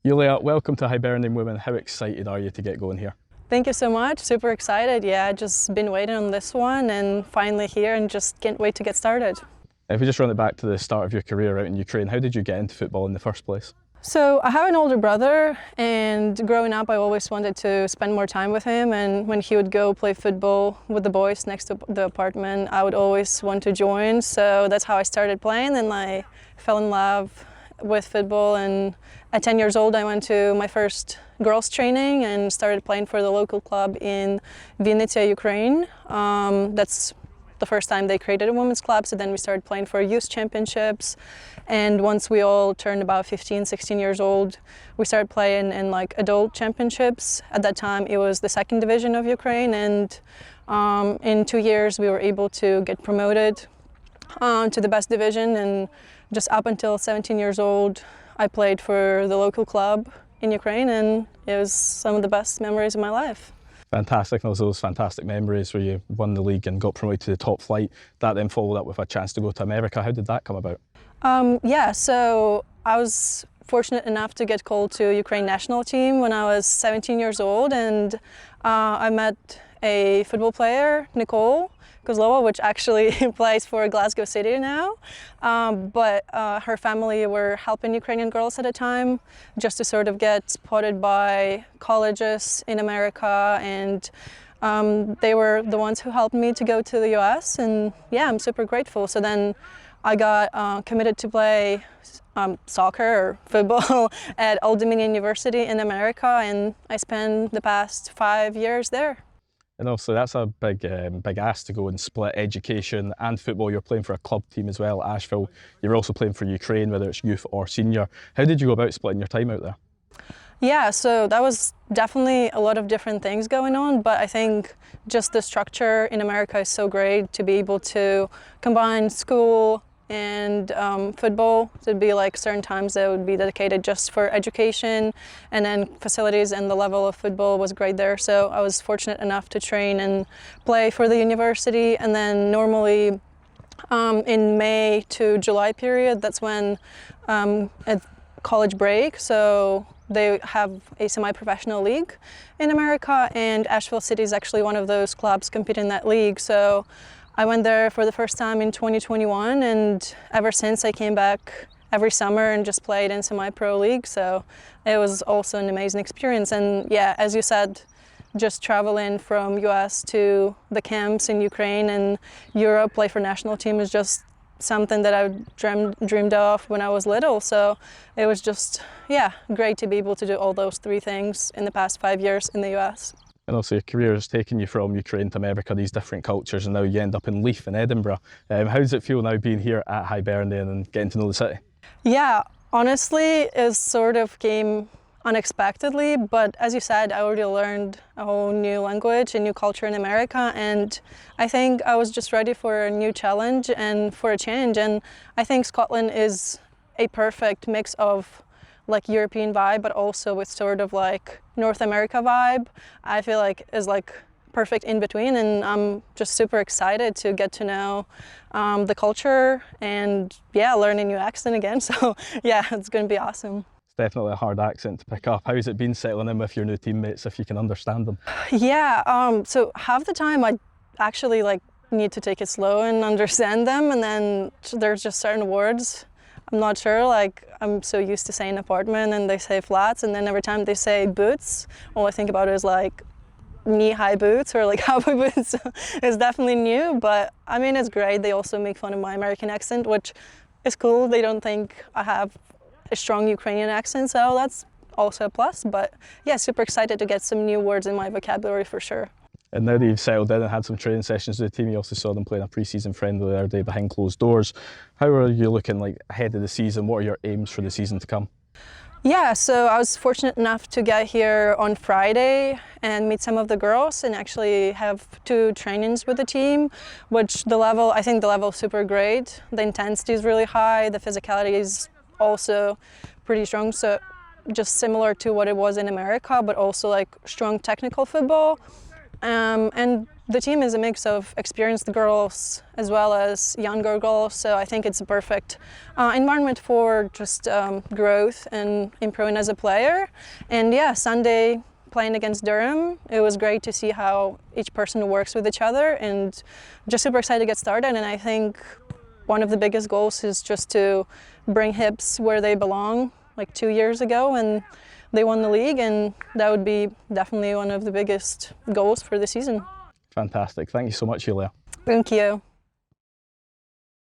Yuliia, welcome to Hibernian Women. How excited are you to get going here? Thank you so much. Super excited. Yeah, just been waiting on this one and finally here and just can't wait to get started. If we just run it back to the start of your career out in Ukraine, how did you get into football in the first place? So I have an older brother, and growing up I always wanted to spend more time with him, and when he would go play football with the boys next to the apartment, I would always want to join. So that's how I started playing, and I fell in love with football. And at 10 years old I went to my first girls training and started playing for the local club in Vinnytsia, Ukraine. That's the first time they created a women's club, so then we started playing for youth championships. And once we all turned about 15, 16 years old, we started playing in adult championships. At that time it was the second division of Ukraine, and in 2 years we were able to get promoted to the best division. And just up until 17 years old I played for the local club in Ukraine, and it was some of the best memories of my life. Fantastic. And those fantastic memories where you won the league and got promoted to the top flight. That then followed up with a chance to go to America. How did that come about? Yeah, so I was fortunate enough to get called to Ukraine national team when I was 17 years old, and I met a football player, Nicole Kozlova, which actually plays for Glasgow City now. But her family were helping Ukrainian girls at a time just to sort of get spotted by colleges in America, and they were the ones who helped me to go to the US, and yeah, I'm super grateful. So then I got committed to play soccer or football at Old Dominion University in America, and I spent the past 5 years there. And obviously that's a big ask to go and split education and football. You're playing for a club team as well, Asheville. You're also playing for Ukraine, whether it's youth or senior. How did you go about splitting your time out there? Yeah, so that was definitely a lot of different things going on, but I think just the structure in America is so great to be able to combine school and football. So it'd be certain times that would be dedicated just for education, and then facilities and the level of football was great there. So I was fortunate enough to train and play for the university, and then normally in May to July period, that's when at college break, so they have a semi-professional league in America, and Asheville City is actually one of those clubs competing in that league. So I went there for the first time in 2021, and ever since I came back every summer and just played in semi-pro league. So it was also an amazing experience. And yeah, as you said, just traveling from US to the camps in Ukraine and Europe, play for national team is just something that I dreamed of when I was little. So it was just, yeah, great to be able to do all those three things in the past 5 years in the US. And also your career has taken you from Ukraine to America, these different cultures, and now you end up in Leith in Edinburgh. How does it feel now being here at Hibernian and getting to know the city? Yeah, honestly, it sort of came unexpectedly, but as you said, I already learned a whole new language, a new culture in America, and I think I was just ready for a new challenge and for a change. And I think Scotland is a perfect mix of European vibe, but also with sort of North America vibe. I feel is perfect in between, and I'm just super excited to get to know the culture and yeah, learn a new accent again. So yeah, it's going to be awesome. It's definitely a hard accent to pick up. How's it been settling in with your new teammates, if you can understand them? Yeah, so half the time I actually need to take it slow and understand them, and then there's just certain words I'm not sure, I'm so used to saying apartment and they say flats, and then every time they say boots, all I think about is knee-high boots or cowboy boots. It's definitely new, but I mean, it's great. They also make fun of my American accent, which is cool. They don't think I have a strong Ukrainian accent, so that's also a plus. But yeah, super excited to get some new words in my vocabulary for sure. And now that you've settled in and had some training sessions with the team, you also saw them playing a pre-season friendly the other day behind closed doors. How are you looking ahead of the season? What are your aims for the season to come? Yeah, so I was fortunate enough to get here on Friday and meet some of the girls and actually have 2 trainings with the team, which I think the level is super great. The intensity is really high, the physicality is also pretty strong, so just similar to what it was in America, but also strong technical football. And the team is a mix of experienced girls as well as younger girls, so I think it's a perfect environment for just growth and improving as a player. And yeah, Sunday playing against Durham, it was great to see how each person works with each other, and just super excited to get started. And I think one of the biggest goals is just to bring Hibs where they belong, like 2 years ago when they won the league, and that would be definitely one of the biggest goals for the season. Fantastic. Thank you so much, Yuliia. Thank you.